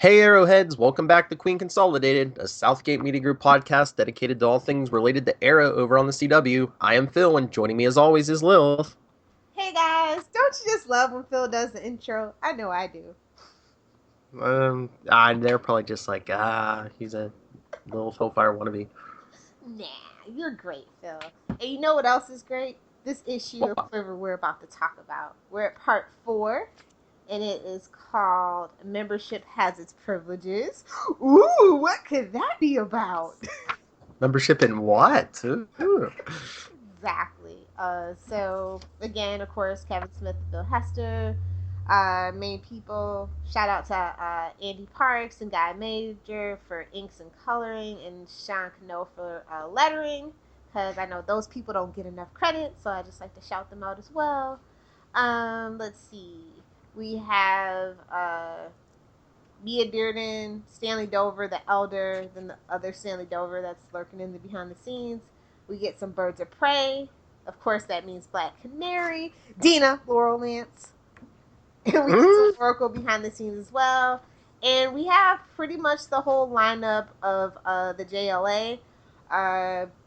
Hey Arrowheads, welcome back to Queen Consolidated, a Southgate Media Group podcast dedicated to all things related to Arrow over on the CW. I am Phil, and joining me as always is Lilith. Hey guys, don't you just love when Phil does the intro? I know I do. They're probably just like, he's a little Hellfire wannabe. Nah, you're great, Phil. And you know what else is great? This issue of What? Quiver we're about to talk about. We're at part 4, and it is called Membership Has Its Privileges. Ooh, what could that be about? Membership in what? Ooh. Exactly. So again, of course, Kevin Smith and Bill Hester, main people. Shout out to Andy Parks and Guy Major for inks and coloring, and Sean Cano for lettering, because I know those people don't get enough credit, so I just like to shout them out as well. Let's see. We have Mia Dearden, Stanley Dover, the elder, then the other Stanley Dover that's lurking in the behind the scenes. We get some Birds of Prey. Of course, that means Black Canary. Dina, Laurel Lance. And we get some Oracle behind the scenes as well. And we have pretty much the whole lineup of the JLA.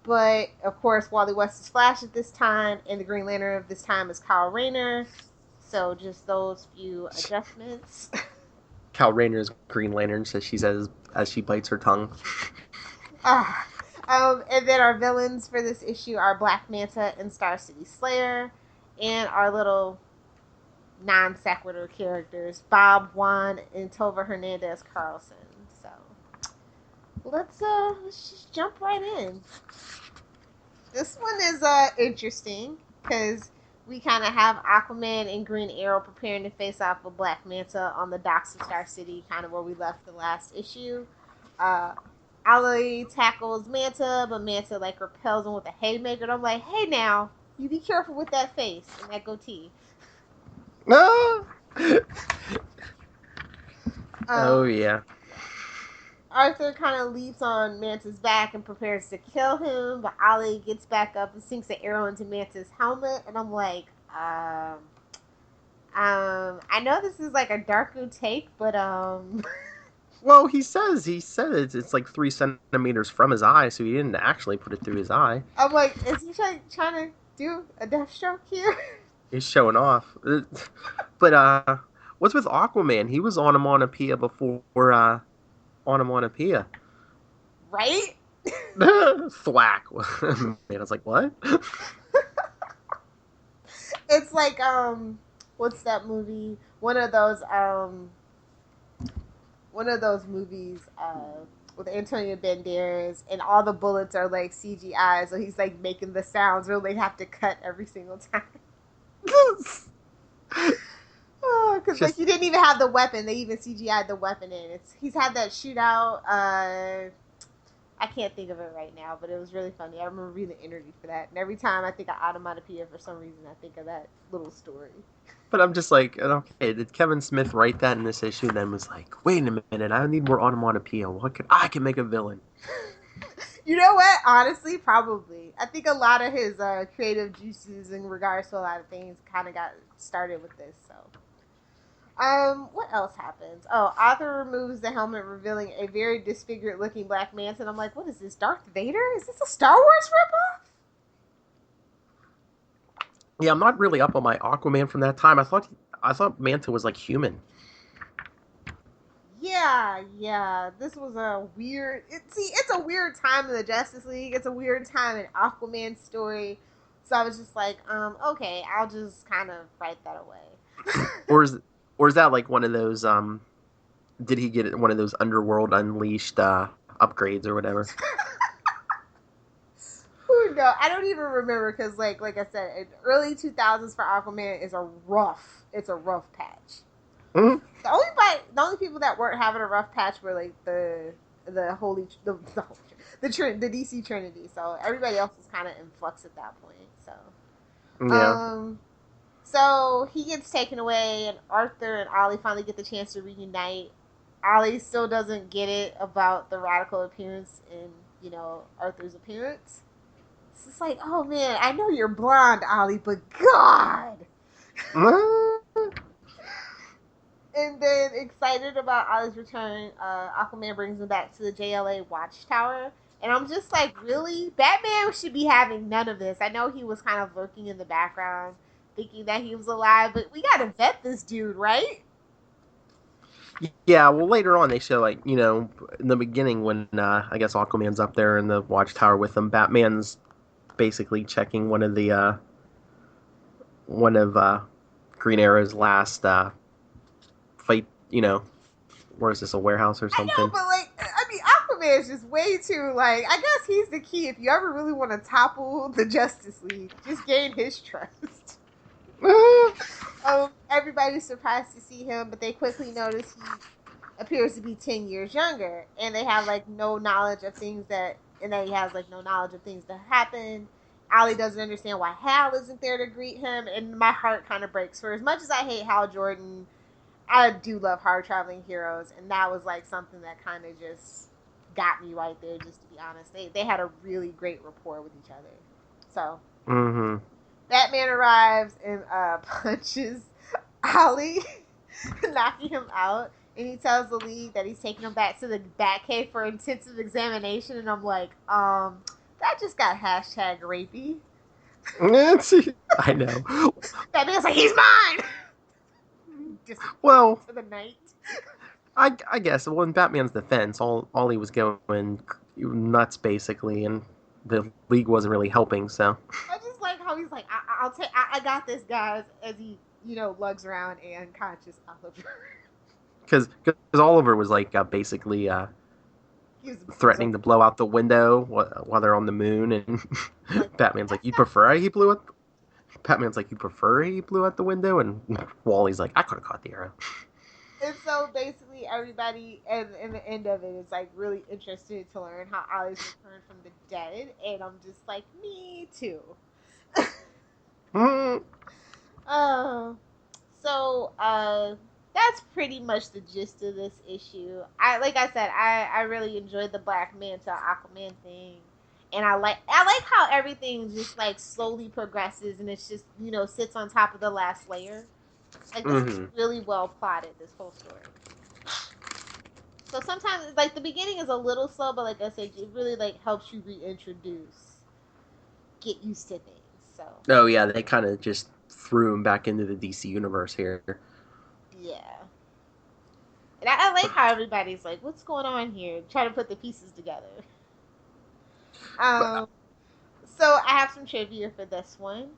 But, of course, Wally West is Flash at this time, and the Green Lantern of this time is Kyle Rayner. So just those few adjustments. Cal Rayner's Green Lantern says she says as she bites her tongue. And then our villains for this issue are Black Manta and Star City Slayer, and our little non sequitur characters, Bob Juan and Tova Hernandez Carlson. So let's just jump right in. This one is interesting because we kind of have Aquaman and Green Arrow preparing to face off with Black Manta on the docks of Star City, kind of where we left the last issue. Ali tackles Manta, but Manta like repels him with a haymaker. And I'm like, hey now, you be careful with that face and that goatee. Oh yeah. Arthur kind of leaps on Manta's back and prepares to kill him, but Ali gets back up and sinks an arrow into Manta's helmet, and I'm like, I know this is like a darker take, but Well, he said it's like 3 centimeters from his eye, so he didn't actually put it through his eye. I'm like, is he trying to do a death stroke here? He's showing off. But what's with Aquaman? He was onomatopoeia before onomatopoeia. Right? Thwack. Man, I was like, what? It's like what's that movie? One of those movies with Antonio Banderas, and all the bullets are like CGI, so he's like making the sounds where they have to cut every single time. Because like you didn't even have the weapon; they even CGI'd the weapon in. He's had that shootout. I can't think of it right now, but it was really funny. I remember reading the interview for that, and every time I think of onomatopoeia, for some reason, I think of that little story. But I'm just like, okay, did Kevin Smith write that in this issue? And then was like, wait a minute, I need more onomatopoeia. I can make a villain. You know what? Honestly, probably. I think a lot of his creative juices in regards to a lot of things kind of got started with this. So, what else happens? Oh, Arthur removes the helmet, revealing a very disfigured-looking Black Manta. And I'm like, what is this? Darth Vader? Is this a Star Wars ripoff? Yeah, I'm not really up on my Aquaman from that time. I thought Manta was like human. Yeah. This was a weird. It's a weird time in the Justice League. It's a weird time in Aquaman's story. So I was just like, okay, I'll just kind of write that away. or is that like one of those? Did he get one of those Underworld Unleashed upgrades or whatever? No, I don't even remember because, like I said, early 2000s for Aquaman is a rough patch. Mm-hmm. The only people that weren't having a rough patch were like the DC Trinity. So everybody else was kind of in flux at that point. So Yeah. So he gets taken away, and Arthur and Ollie finally get the chance to reunite. Ollie still doesn't get it about the radical appearance in Arthur's appearance. It's like, oh man, I know you're blonde, Ollie, but God. And then, excited about Ollie's return, Aquaman brings him back to the JLA Watchtower. And I'm just like, really? Batman should be having none of this. I know he was kind of lurking in the background, thinking that he was alive, but we gotta vet this dude, right? Yeah, well, later on they show, like, you know, in the beginning when I guess Aquaman's up there in the Watchtower with them, Batman's basically checking one of Green Arrow's last fight. You know, where is this, a warehouse or something? I know, but like, I mean, Aquaman is just way too like. I guess he's the key. If you ever really want to topple the Justice League, just gain his trust. Everybody's surprised to see him, but they quickly notice he appears to be 10 years younger, and they have like no knowledge of things that, and that he has like no knowledge of things that happened. Ollie doesn't understand why Hal isn't there to greet him, and my heart kind of breaks. For as much as I hate Hal Jordan, I do love hard traveling heroes, and that was like something that kind of just got me right there. Just to be honest, they had a really great rapport with each other. So Batman arrives and punches Ollie, knocking him out, and he tells the League that he's taking him back to the Batcave for intensive examination. And I'm like, that just got hashtag rapey. I know. Batman's like, he's mine. Well, to the night. I guess, well, in Batman's defense, all he was going nuts basically, and the League wasn't really helping. So I just like how he's like, I got this, guys, as he, you know, lugs around and unconscious Oliver. Because Oliver was like basically threatening to blow out the window while they're on the moon, and Batman's like, "You prefer he blew it?" Batman's like, "You prefer he blew out the window?" And Wally's like, "I could have caught the arrow." And so basically, everybody, and in the end of it, is like really interested to learn how Ollie's returned from the dead, and I'm just like, me too. So that's pretty much the gist of this issue. I really enjoyed the Black Manta Aquaman thing, and I like how everything just like slowly progresses, and it's just, you know, sits on top of the last layer. Like, this is really well plotted, this whole story. So sometimes, like, the beginning is a little slow, but like I said, it really like helps you reintroduce, get used to things. So. Oh yeah, they kind of just threw him back into the DC universe here. Yeah. And I like how everybody's like, what's going on here? Try to put the pieces together. So I have some trivia for this one.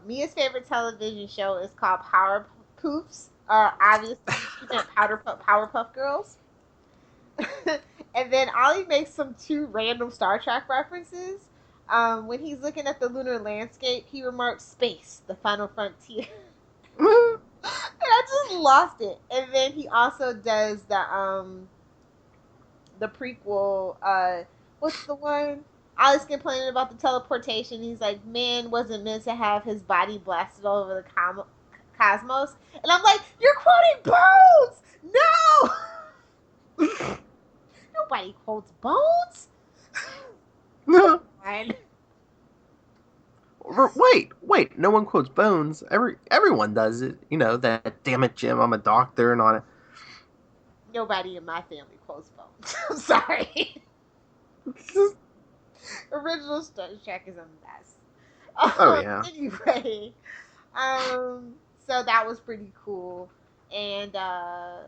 Mia's favorite television show is called Power Poops. Obviously, she meant Powerpuff Girls. And then Ollie makes some 2 random Star Trek references. When he's looking at the lunar landscape, he remarks, "Space, the final frontier." And I just lost it. And then he also does the prequel. What's the one? Ollie's complaining about the teleportation. He's like, man wasn't meant to have his body blasted all over the cosmos. And I'm like, you're quoting Bones! No! Nobody quotes Bones. No. Wait, no one quotes Bones. Everyone does it. You know, that "damn it, Jim, I'm a doctor" and all that. Nobody in my family quotes Bones. I'm sorry. Original Star Trek is a mess. Oh yeah. Anyway, so that was pretty cool. And what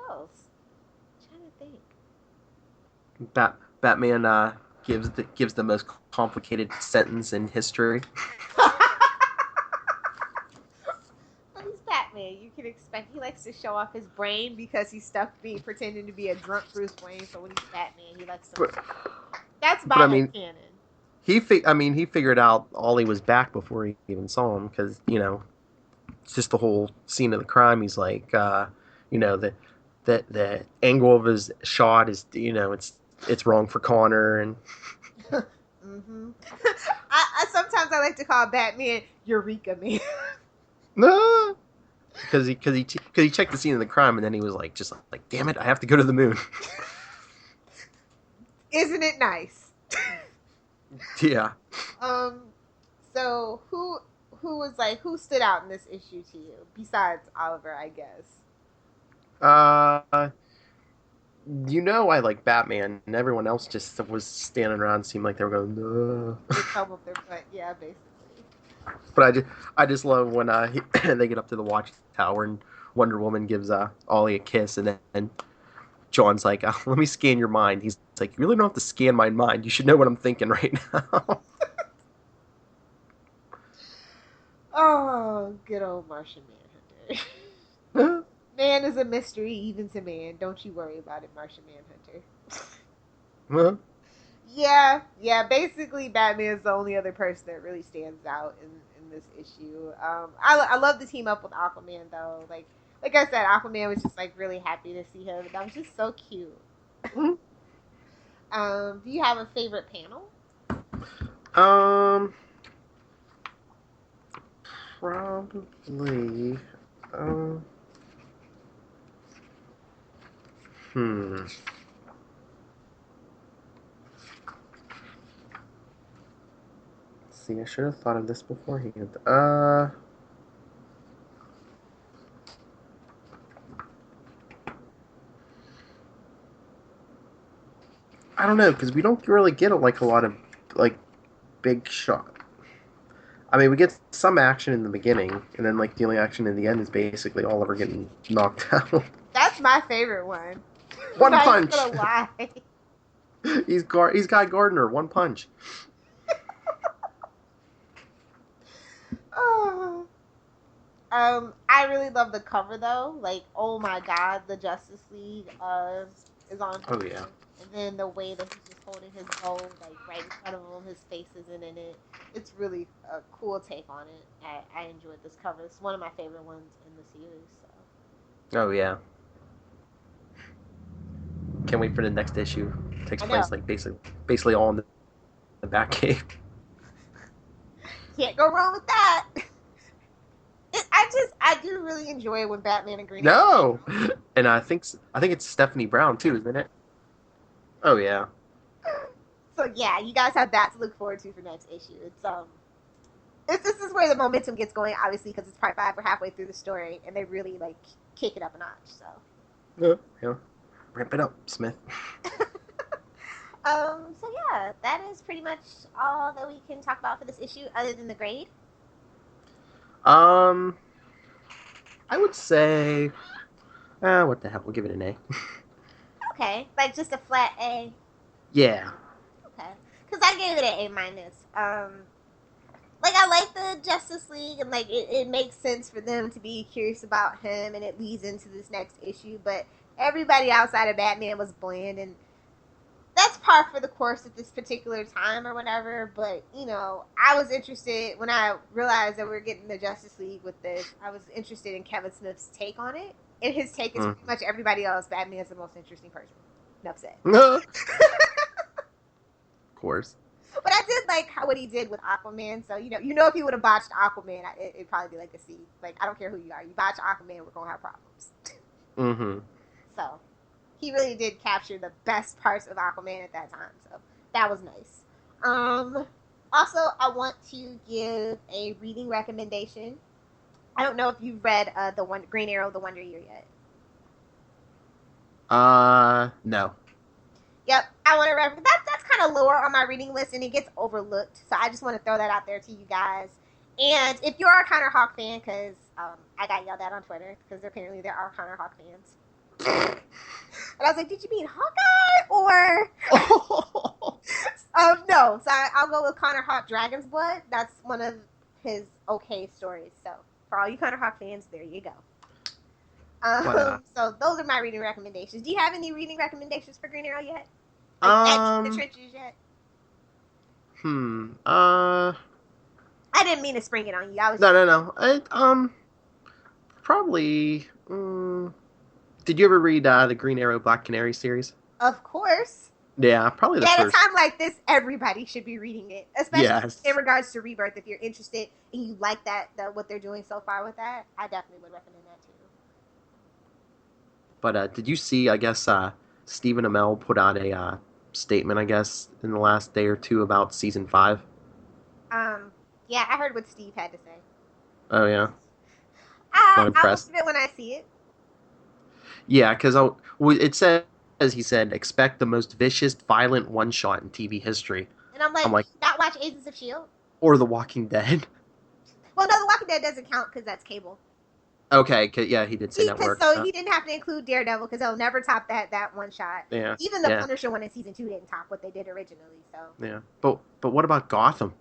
else? I'm trying to think. Batman gives the most complicated sentence in history. Well, he's Batman. You can expect he likes to show off his brain because he's stuck pretending to be a drunk Bruce Wayne. So when he's Batman, he likes to. That's Batman canon. He figured out Ollie was back before he even saw him, because, you know, it's just the whole scene of the crime. He's like, you know, the angle of his shot is, you know, it's wrong for Connor, and. I sometimes I like to call Batman Eureka Man. No. Because he checked the scene of the crime, and then he was like, damn it, I have to go to the moon. Isn't it nice? Yeah. So who stood out in this issue to you besides Oliver, I guess? Uh, I like Batman, and everyone else just was standing around, seemed like they were going, no. With thumb up their butt, yeah, basically. But I just love when they get up to the watchtower and Wonder Woman gives Ollie a kiss, and then John's like, "Let me scan your mind." He's like, "You really don't have to scan my mind. You should know what I'm thinking right now." Oh, good old Martian Manhunter. Man is a mystery even to man. Don't you worry about it, Martian Manhunter. Yeah. Basically, Batman's the only other person that really stands out in this issue. I love the team up with Aquaman though. Like I said, Aquaman was just like really happy to see him. That was just so cute. Do you have a favorite panel? um, Probably. Um, hmm. See, I should have thought of this beforehand. I don't know because we don't really get like a lot of like big shot. I mean, we get some action in the beginning, and then like the only action in the end is basically Oliver getting knocked out. That's my favorite one. I'm One not even punch. gonna lie. He's Guy Gardner. One punch. Oh. I really love the cover though. Like, oh my god, the Justice League is on Oh here, yeah. and then the way that he's just holding his bow like right in front of him, his face isn't in it. It's really a cool take on it. I enjoyed this cover. It's one of my favorite ones in the series. So Oh yeah. Can't wait for the next issue. It takes I know, place like basically all in the Batcave. can't go wrong with that. I do really enjoy when Batman and Green Arrow. No, and I think it's Stephanie Brown too, isn't it? Oh yeah. So yeah, you guys have that to look forward to for next issue. This is where the momentum gets going, obviously, because it's part 5. We're halfway through the story, and they really like kick it up a notch. Yeah. Ramp it up, Smith. So yeah, that is pretty much all that we can talk about for this issue, other than the grade. Um, I would say, what the hell? We'll give it an A. Okay, like just a flat A. Yeah. Okay, because I gave it an A minus. Like I like the Justice League, and like it makes sense for them to be curious about him, and it leads into this next issue. But everybody outside of Batman was bland, and that's par for the course at this particular time or whatever. But I was interested when I realized that we were getting the Justice League with this. I was interested in Kevin Smith's take on it, and his take is pretty much everybody else. Batman's the most interesting person. Enough said. Of course. But I did like what he did with Aquaman. So if he would have botched Aquaman, it'd probably be like a C. Like I don't care who you are, you botch Aquaman, we're gonna have problems. Mm-hmm. So he really did capture the best parts of Aquaman at that time. So that was nice. Also, I want to give a reading recommendation. I don't know if you've read the Green Arrow, The Wonder Year yet. No. Yep, I want to recommend that's kind of lower on my reading list, and it gets overlooked. So I just want to throw that out there to you guys. And if you're a Connor Hawk fan, because I got yelled at on Twitter because apparently there are Connor Hawk fans. And I was like, did you mean Hawkeye or no? So I'll go with Connor Hawk Dragon's Blood. That's one of his okay stories. So for all you Connor Hawk fans, there you go. So those are my reading recommendations. Do you have any reading recommendations for Green Arrow yet? Like the trenches yet? I didn't mean to spring it on you. I was No. Probably. Did you ever read the Green Arrow Black Canary series? Of course. Yeah, probably the first. first. At a time like this, everybody should be reading it, especially in regards to Rebirth. If you're interested and you like that what they're doing so far with that, I definitely would recommend that too. But did you see? I guess Stephen Amell put out a statement, I guess, in the last day or two about season 5. Yeah, I heard what Steve had to say. Oh yeah. I'll look at it when I see it. Yeah, because it says, he said, expect the most vicious, violent one shot in TV history. And I'm I'm like, like, do you not watch Agents of Shield? or The Walking Dead. Well, no, The Walking Dead doesn't count because that's cable. Okay, yeah, he did say Because network. so he didn't have to include Daredevil because they'll never top that one shot. Yeah, Even the yeah, Punisher one in season 2 didn't top what they did originally. So yeah. But what about Gotham?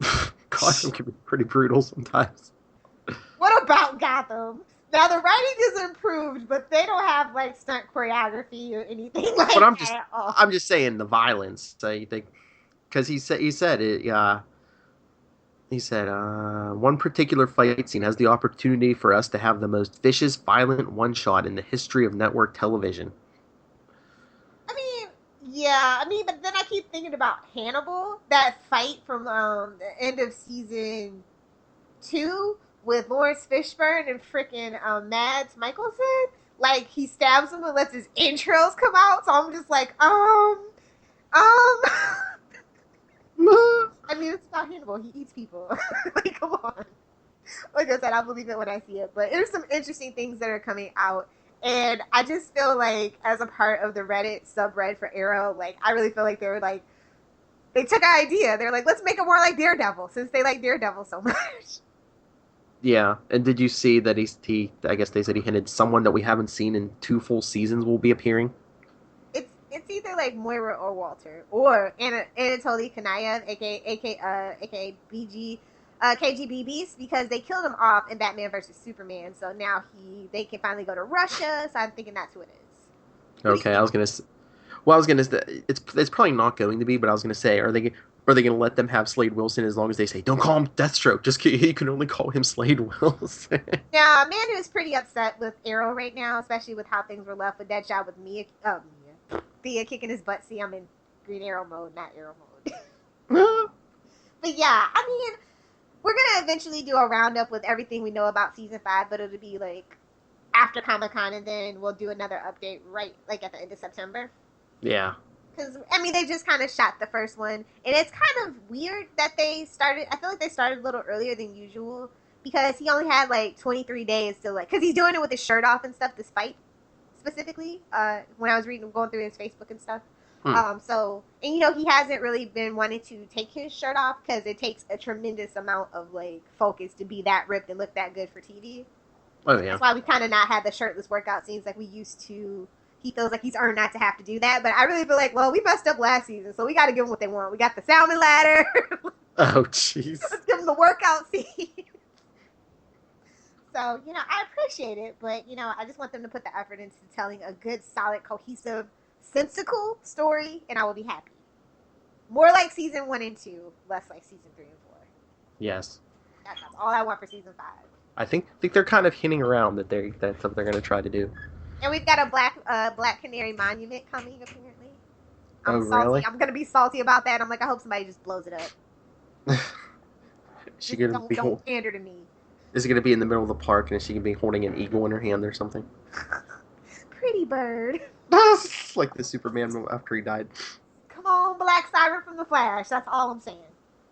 Gotham can be pretty brutal sometimes. what about Gotham? Now the writing is improved, but they don't have like stunt choreography or anything like But that at all. I'm just saying the violence. So you think because he said it. He said one particular fight scene has the opportunity for us to have the most vicious, violent one shot in the history of network television. I mean, yeah, I mean, but then I keep thinking about Hannibal, that fight from the end of season 2 with Lawrence Fishburne and freaking Mads Mikkelsen. Like he stabs him and lets his entrails come out. So I'm just like, I mean, it's about Hannibal. He eats people. Like, come on. Like I said, I believe it when I see it. But there's some interesting things that are coming out. And I just feel like, as a part of the Reddit subreddit for Arrow, like, I really feel like they were like, they took an idea. They're like, let's make it more like Daredevil, since they like Daredevil so much. Yeah, and did you see that he? I guess they said he hinted someone that we haven't seen in 2 full seasons will be appearing. It's either like Moira or Walter or Anatoly Kanayev, aka BG, KGB Beast, because they killed him off in Batman versus Superman. So now they can finally go to Russia. So I'm thinking that's who it is. Okay, I was gonna. It's probably not going to be, but I was gonna say, are they gonna let them have Slade Wilson as long as they say don't call him Deathstroke? Just you can only call him Slade Wilson. Now, Amanda is pretty upset with Arrow right now, especially with how things were left with Deadshot with Thea kicking his butt. See, I'm in Green Arrow mode, not Arrow mode. But yeah, I mean, we're gonna eventually do a roundup with everything we know about season 5, but it'll be like after Comic-Con, and then we'll do another update right like at the end of September. Yeah. Because I mean, they just kind of shot the first one, and it's kind of weird that they started. I feel like they started a little earlier than usual because he only had like 23 days to like, because he's doing it with his shirt off and stuff. This fight specifically, when I was going through his Facebook and stuff. Hmm. So, and you know, he hasn't really been wanting to take his shirt off because it takes a tremendous amount of like focus to be that ripped and look that good for TV. Oh yeah. That's why we kind of not had the shirtless workout scenes like we used to. He feels like he's earned not to have to do that, but I really feel like, well, we messed up last season, so we got to give them what they want. We got the salmon ladder. Oh jeez. Let's give them the workout scene. So, you know, I appreciate it, but, you know, I just want them to put the effort into telling a good, solid, cohesive, sensical story, and I will be happy. More like season 1 and 2, less like season 3 and 4. Yes. That's all I want for season 5. I think they're kind of hinting around that that's what they're going to try to do. And we've got a Black Canary monument coming, apparently. I'm salty. Really? I'm going to be salty about that. I'm like, I hope somebody just blows it up. She gonna don't pander to me. Is it going to be in the middle of the park, and is she going to be holding an eagle in her hand or something? Pretty bird. Like the Superman after he died. Come on, Black Siren from the Flash. That's all I'm saying.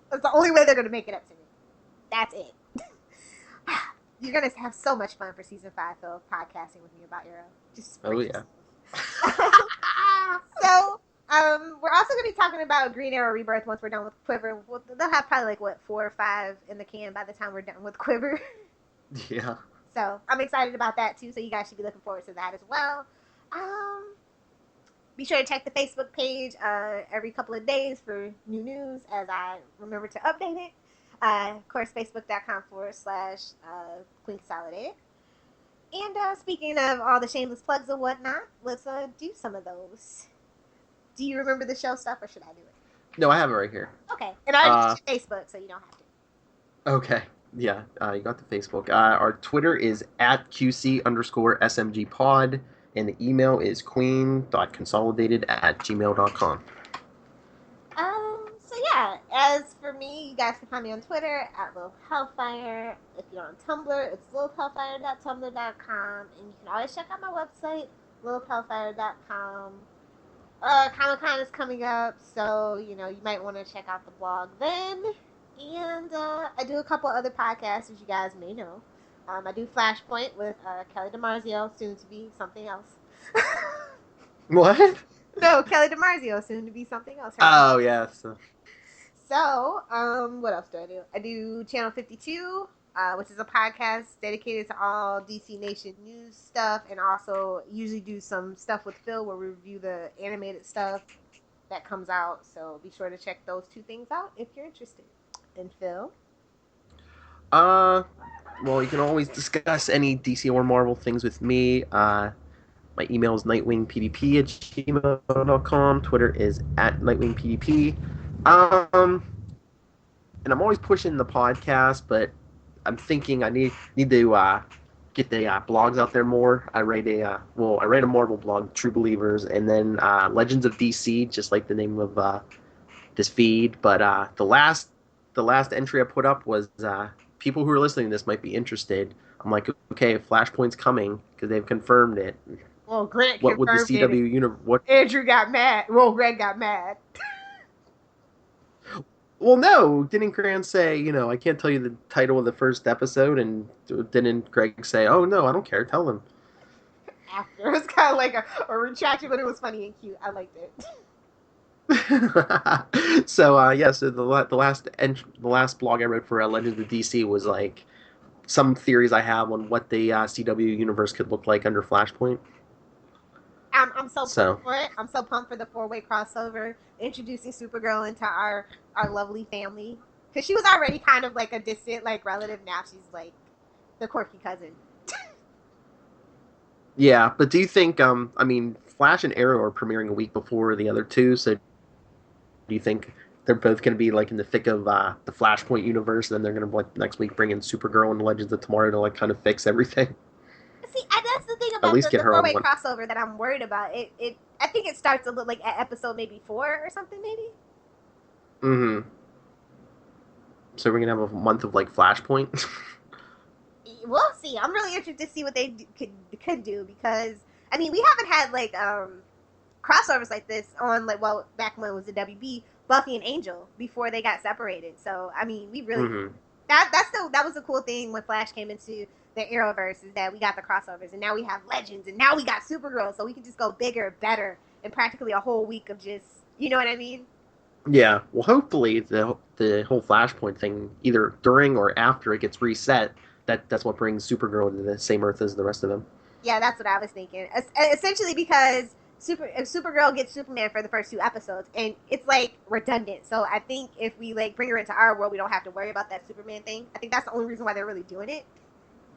That's the only way they're going to make it up to me. That's it. You're going to have so much fun for season 5, Phil, podcasting with me about Arrow. Just Oh, yeah. So, we're also going to be talking about Green Arrow Rebirth once we're done with Quiver. They'll have probably like, 4 or 5 in the can by the time we're done with Quiver. Yeah. So, I'm excited about that, too. So, you guys should be looking forward to that as well. Be sure to check the Facebook page every couple of days for new news as I remember to update it. Of course, facebook.com/Queen Consolidated. And speaking of all the shameless plugs and whatnot, let's do some of those. Do you remember the show stuff, or should I do it? No, I have it right here. Okay. And I already did Facebook, so you don't have to. Okay. Yeah, you got the Facebook. Our Twitter is @QC_SMGpod, and the email is queen.consolidated@gmail.com. So yeah, as for me, you guys can find me on Twitter @LilithHellfire. If you're on Tumblr, it's lilithhellfire.tumblr.com, and you can always check out my website, lilithhellfire.com. Comic-Con is coming up, so, you know, you might want to check out the blog then. And I do a couple other podcasts, as you guys may know. I do Flashpoint with Kelly DiMarzio, soon to be something else. What? No, Kelly DiMarzio, soon to be something else. Oh, yes. So, what else do I do? I do Channel 52, which is a podcast dedicated to all DC Nation news stuff, and also usually do some stuff with Phil where we review the animated stuff that comes out. So be sure to check those two things out if you're interested. And Phil? Uh, well, you can always discuss any DC or Marvel things with me. My email is nightwingpdp@gmail.com. Twitter is @nightwingpdp. Um, and I'm always pushing the podcast, but I'm thinking I need to get the blogs out there more. I write a Marvel blog, True Believers, and then Legends of DC, just like the name of this feed. But the last entry I put up was people who are listening to this might be interested. I'm like, okay, Flashpoint's coming because they've confirmed it. Well, Grant What would the confirmed CW universe? What? Andrew got mad. Well, Greg got mad. Well, no, didn't Grant say, I can't tell you the title of the first episode, and didn't Greg say, oh no, I don't care, tell them. After it was kind of like a retraction, but it was funny and cute. I liked it. So the last blog I wrote for Legends of DC was like some theories I have on what the CW universe could look like under Flashpoint. I'm so pumped for it. I'm so pumped for the 4-way crossover, introducing Supergirl into our lovely family. Because she was already kind of like a distant like relative. Now she's like the quirky cousin. Yeah, but do you think, Flash and Arrow are premiering a week before the other two, so do you think they're both going to be like in the thick of the Flashpoint universe, and then they're going to like next week bring in Supergirl and Legends of Tomorrow to like kind of fix everything? See, that's the thing about the 4-way crossover that I'm worried about. I think it starts a little like at episode maybe 4 or something, maybe. Mm-hmm. So we're gonna have a month of like Flashpoint. We'll see. I'm really interested to see what they could do because we haven't had like crossovers like this on back when it was the WB, Buffy and Angel before they got separated. So we really that was a cool thing when Flash came into the Arrowverse, is that we got the crossovers, and now we have Legends, and now we got Supergirl, so we can just go bigger, better, in practically a whole week of just, you know what I mean? Yeah. Well, hopefully the whole Flashpoint thing, either during or after it gets reset, that's what brings Supergirl to the same Earth as the rest of them. Yeah, that's what I was thinking. Essentially, because Supergirl gets Superman for the first 2 episodes, and it's like redundant. So I think if we like bring her into our world, we don't have to worry about that Superman thing. I think that's the only reason why they're really doing it.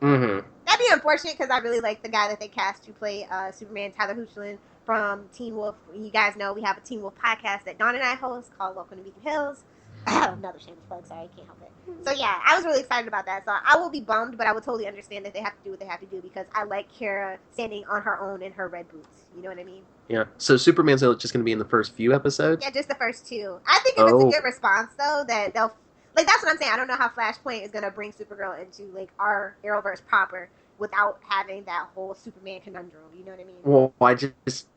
Mm-hmm. That'd be unfortunate because I really like the guy that they cast to play Superman, Tyler Hoechlin from Teen Wolf. You guys know we have a Teen Wolf podcast that Dawn and I host called Welcome to Beacon Hills. Another shameless plug, sorry, I can't help it. So yeah, I was really excited about that. So I will be bummed, but I would totally understand that they have to do what they have to do because I like Kara standing on her own in her red boots. You know what I mean? Yeah. So Superman's just going to be in the first few episodes? Yeah, just the first 2. I think if it's a good response, though, that they'll... Like, that's what I'm saying. I don't know how Flashpoint is going to bring Supergirl into, like, our Arrowverse proper without having that whole Superman conundrum. You know what I mean? Well,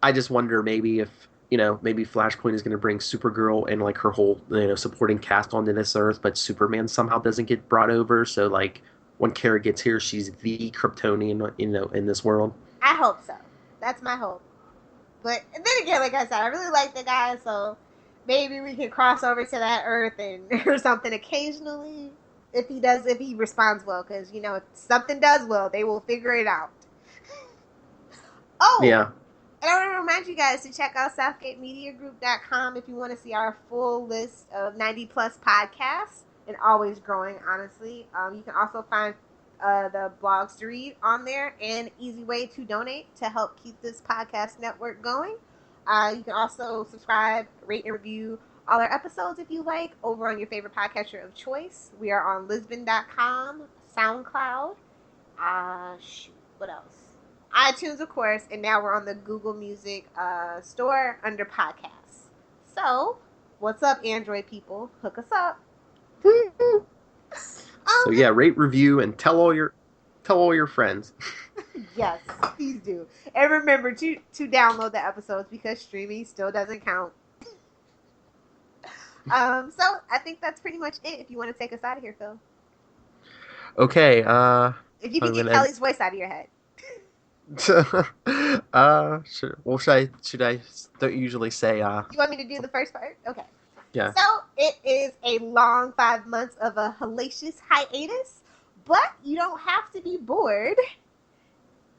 I just wonder maybe if, maybe Flashpoint is going to bring Supergirl and, like, her whole, supporting cast onto this Earth, but Superman somehow doesn't get brought over. So, like, when Kara gets here, she's the Kryptonian, in this world. I hope so. That's my hope. But then again, like I said, I really like the guy, so... Maybe we can cross over to that Earth or something occasionally if he responds well. Because, if something does well, they will figure it out. Oh! Yeah. And I want to remind you guys to check out SouthgateMediaGroup.com if you want to see our full list of 90-plus podcasts. And always growing, honestly. You can also find the blogs to read on there and easy way to donate to help keep this podcast network going. You can also subscribe, rate, and review all our episodes if you like over on your favorite podcatcher of choice. We are on Lisbon.com, SoundCloud, what else? iTunes, of course, and now we're on the Google Music store under podcasts. So, what's up, Android people? Hook us up. So yeah, rate, review, and tell all your friends. Yes, please do. And remember to download the episodes because streaming still doesn't count. So I think that's pretty much it. If you want to take us out of here, Phil. Okay. If you can get Kelly's voice out of your head. Should I don't usually say You want me to do the first part? Okay. yeah. So it is a long 5 months of a hellacious hiatus, but you don't have to be bored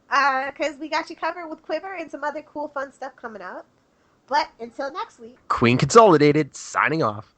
because we got you covered with Quiver and some other cool, fun stuff coming up. But until next week. Queen Consolidated signing off.